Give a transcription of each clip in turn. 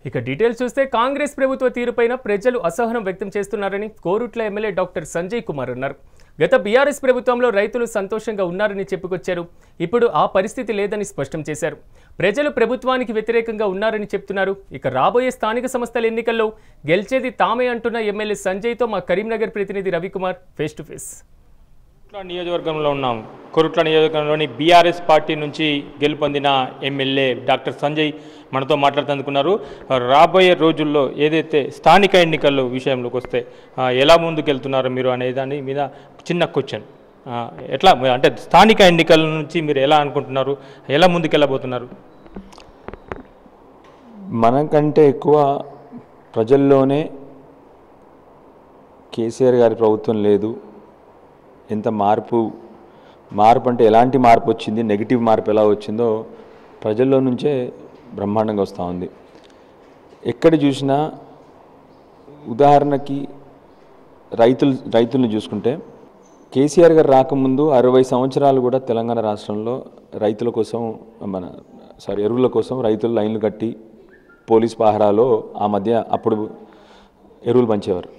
ఇక డీటెయిల్స్ చూస్తే కాంగ్రెస్ ప్రభుత్వ తీరుపైన ప్రజలు అసహనం వ్యక్తం చేస్తున్నారని కోరుట్ల ఎమ్మెల్యే డాక్టర్ సంజయ్ కుమార్ అన్నారు. గత బీఆర్ఎస్ ప్రభుత్వంలో రైతులు సంతోషంగా ఉన్నారని చెప్పుకొచ్చారు. ఇప్పుడు ఆ పరిస్థితి లేదని స్పష్టం చేశారు. ప్రజలు ప్రభుత్వానికి వ్యతిరేకంగా ఉన్నారని చెప్తున్నారు. ఇక రాబోయే స్థానిక సంస్థల ఎన్నికల్లో గెలిచేది తామే అంటున్న ఎమ్మెల్యే సంజయ్తో మా కరీంనగర్ ప్రతినిధి Ravikumar face to face. Korutla నియోజకవర్గంలో ఉన్నాం. కొరుట్ల నియోజకవర్గంలోని బీఆర్ఎస్ పార్టీ నుంచి గెలుపొందిన ఎమ్మెల్యే డాక్టర్ సంజయ్ మనతో మాట్లాడుతున్నారు. రాబోయే రోజుల్లో ఏదైతే స్థానిక ఎన్నికల్లో విషయంలోకి వస్తే ఎలా ముందుకెళ్తున్నారు మీరు అనే దాని మీద చిన్న క్వశ్చన్. ఎట్లా అంటే స్థానిక ఎన్నికల నుంచి మీరు ఎలా అనుకుంటున్నారు, ఎలా ముందుకెళ్ళబోతున్నారు? మనకంటే ఎక్కువ ప్రజల్లోనే కేసీఆర్ గారి ప్రభుత్వం లేదు, ఎంత మార్పు అంటే ఎలాంటి మార్పు వచ్చింది, నెగిటివ్ మార్పు ఎలా వచ్చిందో ప్రజల్లో నుంచే బ్రహ్మాండంగా వస్తూ ఉంది. ఎక్కడ చూసినా ఉదాహరణకి రైతుల్ని చూసుకుంటే కేసీఆర్ గారు రాకముందు 60 సంవత్సరాలు కూడా తెలంగాణ రాష్ట్రంలో రైతుల కోసం ఎరువుల కోసం రైతులు లైన్లు కట్టి పోలీస్ పహరాలో ఆ మధ్య అప్పుడు ఎరువులు పంచేవారు.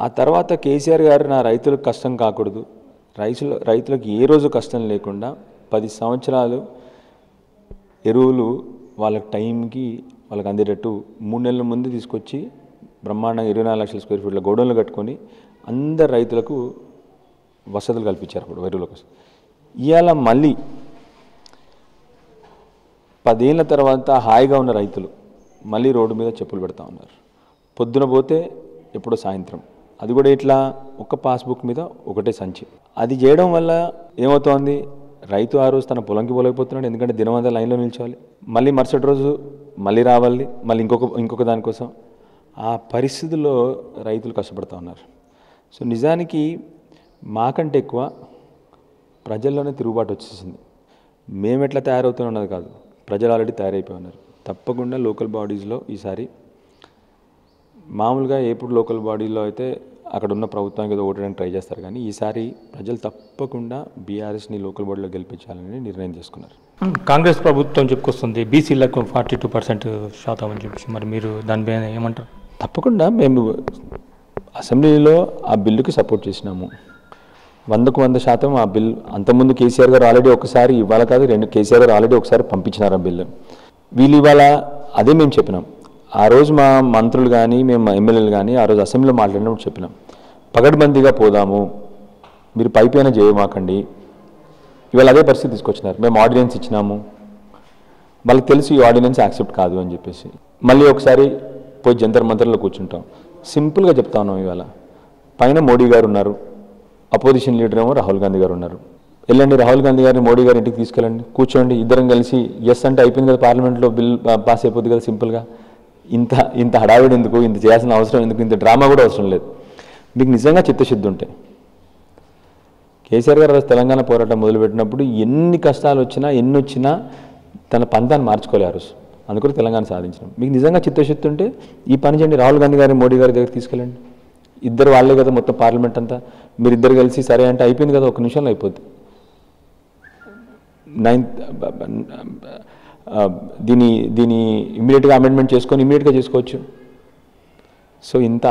ఆ తర్వాత కేసీఆర్ గారు నా రైతులకు కష్టం కాకూడదు, రైతులకు ఏ రోజు కష్టం లేకుండా 10 సంవత్సరాలు ఎరువులు వాళ్ళ టైంకి వాళ్ళకి అందేటట్టు 3 నెలల ముందు తీసుకొచ్చి బ్రహ్మాండంగా 24 లక్షల స్క్వేర్ ఫీట్ల గోడౌన్లు కట్టుకొని అందరు రైతులకు వసతులు కల్పించారు. అప్పుడు ఎరువుల కోసం. ఇవాళ మళ్ళీ 10 ఏళ్ళ తర్వాత హాయిగా ఉన్న రైతులు మళ్ళీ రోడ్డు మీద చెప్పులు పెడతా ఉన్నారు. పొద్దున పోతే ఎప్పుడో సాయంత్రం, అది కూడా ఇట్లా ఒక్క పాస్బుక్ మీద ఒకటే సంచి. అది చేయడం వల్ల ఏమవుతోంది, రైతు ఆ రోజు తన పొలంకి పోలేకపోతున్నాడు, ఎందుకంటే దినమంతా లైన్లో నిల్చోవాలి, మళ్ళీ మరుసటి రోజు మళ్ళీ రావాలి, మళ్ళీ ఇంకొక దానికోసం. ఆ పరిస్థితుల్లో రైతులు కష్టపడుతూ ఉన్నారు. సో నిజానికి మాకంటే ఎక్కువ ప్రజల్లోనే తిరుగుబాటు వచ్చేసింది. మేము ఎట్లా తయారవుతూనే ఉన్నది కాదు, ప్రజలు ఆల్రెడీ తయారైపోయి ఉన్నారు. తప్పకుండా లోకల్ బాడీస్లో ఈసారి మామూలుగా ఎప్పుడు లోకల్ బాడీలో అయితే అక్కడ ఉన్న ప్రభుత్వానికి ఏదో ఓటడానికి ట్రై చేస్తారు, కానీ ఈసారి ప్రజలు తప్పకుండా బీఆర్ఎస్ని లోకల్ బాడీలో గెలిపించాలని నిర్ణయం చేసుకున్నారు. కాంగ్రెస్ ప్రభుత్వం చెప్పుకొస్తుంది బీసీలకు 42% శాతం అని చెప్పేసి, మరి మీరు దానిపైన ఏమంటారు? తప్పకుండా మేము అసెంబ్లీలో ఆ బిల్లుకి సపోర్ట్ చేసినాము. 100% ఆ బిల్ అంతకుముందు కేసీఆర్ గారు ఆల్రెడీ ఒకసారి, ఇవాళ కాదు కేసీఆర్ గారు ఆల్రెడీ ఒకసారి పంపించినారు ఆ బిల్లు. వీళ్ళు ఇవాళ అదే మేము చెప్పినాం. ఆ రోజు మా మంత్రులు కానీ మేము ఎమ్మెల్యేలు కానీ ఆ రోజు అసెంబ్లీలో మాట్లాడినప్పుడు చెప్పినాం, పగడ్బందీగా పోదాము, మీరు పైపైన చేయమాకండి. ఇవాళ అదే పరిస్థితి తీసుకొచ్చినారు. మేము ఆర్డినెన్స్ ఇచ్చినాము, వాళ్ళకి తెలుసు ఈ ఆర్డినెన్స్ యాక్సెప్ట్ కాదు అని చెప్పేసి మళ్ళీ ఒకసారి పోయి జంతర్ మంతర్లో కూర్చుంటాం. సింపుల్గా చెప్తా ఉన్నాం, ఇవాళ పైన మోడీ గారు ఉన్నారు, అపోజిషన్ లీడర్ ఏమో రాహుల్ గాంధీ గారు ఉన్నారు. వెళ్ళండి, రాహుల్ గాంధీ గారిని మోడీ గారి ఇంటికి తీసుకెళ్ళండి, కూర్చోండి, ఇద్దరం కలిసి ఎస్ అంటే అయిపోయింది కదా, పార్లమెంట్లో బిల్ పాస్ అయిపోతుంది కదా సింపుల్గా. ఇంత హడావిడి ఎందుకు, ఇంత చేయాల్సిన అవసరం ఎందుకు, ఇంత డ్రామా కూడా అవసరం లేదు. మీకు నిజంగా చిత్తశుద్ధి ఉంటే కేసీఆర్ గారు తెలంగాణ పోరాటం మొదలుపెట్టినప్పుడు ఎన్ని కష్టాలు వచ్చినా ఎన్ని వచ్చినా తన పంతాన్ని మార్చుకోలే ఆ రోజు, అందుకని తెలంగాణ సాధించినాం. మీకు నిజంగా చిత్తశుద్ధి ఉంటే ఈ పని చేయండి, రాహుల్ గాంధీ గారిని మోడీ గారి దగ్గర తీసుకెళ్ళండి, ఇద్దరు వాళ్ళే కదా మొత్తం పార్లమెంట్ అంతా, మీరు ఇద్దరు కలిసి సరే అంటే అయిపోయింది కదా, 1 నిమిషంలో అయిపోద్ది. దీని ఇమ్మీడియట్గా అమెండ్మెంట్ చేసుకొని ఇమ్మీడియట్గా చేసుకోవచ్చు. సో ఇంత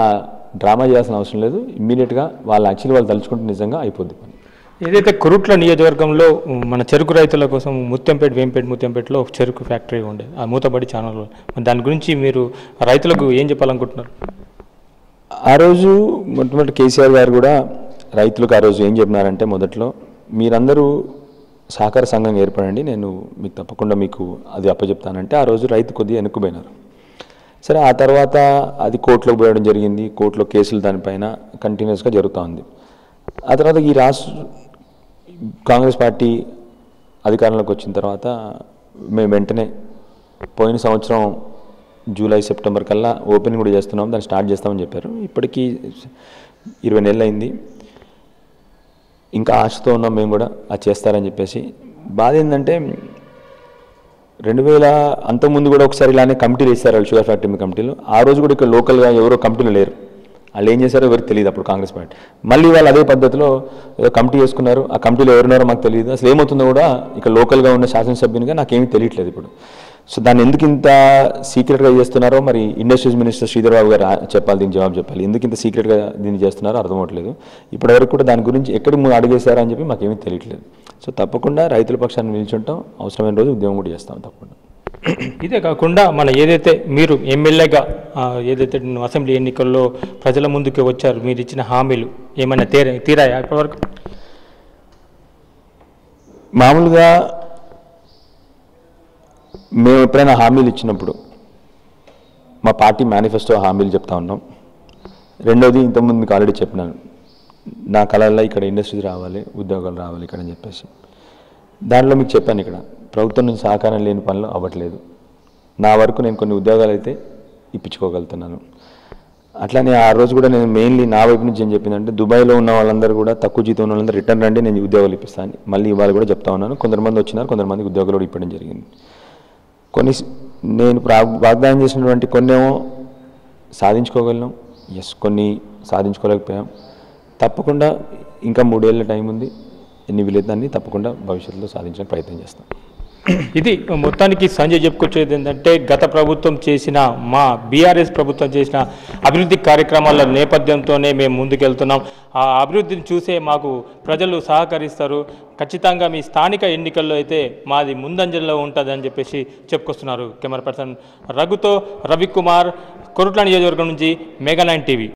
డ్రామా చేయాల్సిన అవసరం లేదు, ఇమ్మీడియట్గా వాళ్ళు తలుచుకుంటే నిజంగా అయిపోద్ది పని. ఏదైతే కొరుట్ల నియోజకవర్గంలో మన చెరుకు రైతుల కోసం ముత్యంపేటలో ఒక చెరుకు ఫ్యాక్టరీ ఉండేది, ఆ మూతబడి ఛానల్, దాని గురించి మీరు రైతులకు ఏం చెప్పాలనుకుంటున్నారు? ఆ రోజు మొట్టమొదటి కేసీఆర్ గారు కూడా రైతులకు ఆ రోజు ఏం చెప్పినారంటే, మొదట్లో మీరందరూ సహకార సంఘం ఏర్పడండి, నేను మీకు తప్పకుండా మీకు అది అప్పచెప్తానంటే ఆ రోజు రైతు కొద్దిగా వెనుక్కుపోయినారు. సరే, ఆ తర్వాత అది కోర్టులోకి పోయడం జరిగింది, కోర్టులో కేసులు దానిపైన కంటిన్యూస్గా జరుగుతూ ఉంది. ఆ తర్వాత ఈ కాంగ్రెస్ పార్టీ అధికారంలోకి వచ్చిన తర్వాత మేము వెంటనే పోయిన సంవత్సరం జూలై సెప్టెంబర్ కల్లా ఓపెనింగ్ కూడా చేస్తున్నాం, దాన్ని స్టార్ట్ చేస్తామని చెప్పారు. ఇప్పటికీ 20 నెలలు అయింది, ఇంకా ఆశతో ఉన్నాం మేము కూడా అది చేస్తారని చెప్పేసి. బాధ ఏంటంటే 2000 అంతకుముందు కూడా ఒకసారి ఇలానే కమిటీలు వేస్తారు వాళ్ళు, షుగర్ ఫ్యాక్టరీ కమిటీలు. ఆ రోజు కూడా ఇక్కడ లోకల్గా ఎవరో కమిటీలు లేరు, వాళ్ళు ఏం చేశారో ఎవరికి తెలియదు అప్పుడు కాంగ్రెస్ పార్టీ. మళ్ళీ వాళ్ళు అదే పద్ధతిలో ఏదో కమిటీ వేసుకున్నారు, ఆ కమిటీలో ఎవరున్నారో మాకు తెలియదు, అసలు ఏమవుతుందో కూడా ఇక్కడ లోకల్గా ఉన్న శాసనసభ్యునిగా నాకేమీ తెలియట్లేదు ఇప్పుడు. సో దాన్ని ఎందుకు ఇంత సీక్రెట్గా చేస్తున్నారో మరి ఇండస్ట్రీస్ మినిస్టర్ శ్రీధర్ బాబు గారు చెప్పాలి, దీనికి జవాబు చెప్పాలి. ఎందుకు ఇంత సీక్రెట్గా దీన్ని చేస్తున్నారో అర్థమవట్లేదు. ఇప్పటివరకు కూడా దాని గురించి ఎక్కడికి ముందు అడిగేశారా అని చెప్పి మాకేమీ తెలియట్లేదు. సో తప్పకుండా రైతుల పక్షాన్ని నిల్చుంటాం, అవసరమైన రోజు ఉద్యమం కూడా చేస్తాం తప్పకుండా. ఇదే కాకుండా మన ఏదైతే మీరు ఎమ్మెల్యేగా ఏదైతే అసెంబ్లీ ఎన్నికల్లో ప్రజల ముందుకు వచ్చారు, మీరు ఇచ్చిన హామీలు ఏమైనా తీరాయా ఇప్పటివరకు? మామూలుగా మేము ఎప్పుడైనా హామీలు ఇచ్చినప్పుడు మా పార్టీ మేనిఫెస్టో హామీలు చెప్తా ఉన్నాం. రెండోది ఇంతకుముందు మీకు ఆల్రెడీ చెప్పినాను, నా కళల్లో ఇక్కడ ఇండస్ట్రీస్ రావాలి, ఉద్యోగాలు రావాలి ఇక్కడ అని చెప్పేసి. దాంట్లో మీకు చెప్పాను, ఇక్కడ ప్రభుత్వం నుంచి సహకారం లేని పనులు అవ్వట్లేదు. నా వరకు నేను కొన్ని ఉద్యోగాలు అయితే ఇప్పించుకోగలుగుతున్నాను. అట్లానే ఆ రోజు కూడా నేను మెయిన్లీ నా వైపు నుంచి ఏం చెప్పిందంటే, దుబాయ్లో ఉన్న వాళ్ళందరూ కూడా తక్కువ జీతం ఉన్న వాళ్ళందరూ రిటర్న్ రండి, నేను ఉద్యోగాలు ఇప్పిస్తాను. మళ్ళీ ఇవాళ కూడా చెప్తా ఉన్నాను, కొంతమంది వచ్చినారు, కొంతమందికి ఉద్యోగాలు కూడా ఇప్పడం జరిగింది. కొన్ని నేను వాగ్దానం చేసినటువంటి కొన్నేమో సాధించుకోగలిగాం, కొన్ని సాధించుకోలేకపోయాం. తప్పకుండా ఇంకా 3 ఏళ్ళ టైం ఉంది, ఎన్ని వీలైతే తప్పకుండా భవిష్యత్తులో సాధించడానికి ప్రయత్నం చేస్తాం. ఇది మొత్తానికి సంజయ్ చెప్పుకొచ్చేది ఏంటంటే, గత ప్రభుత్వం చేసిన, మా బీఆర్ఎస్ ప్రభుత్వం చేసిన అభివృద్ధి కార్యక్రమాల నేపథ్యంతోనే మేము ముందుకెళ్తున్నాం. ఆ అభివృద్ధిని చూసే మాకు ప్రజలు సహకరిస్తారు. ఖచ్చితంగా మీ స్థానిక ఎన్నికల్లో అయితే మాది ముందంజలో ఉంటుందని చెప్పేసి చెప్పుకొస్తున్నారు. కెమెరా పర్సన్ రఘుతో రవికుమార్, కొరుట్ల నియోజకవర్గం నుంచి మెగా 9 టీవీ.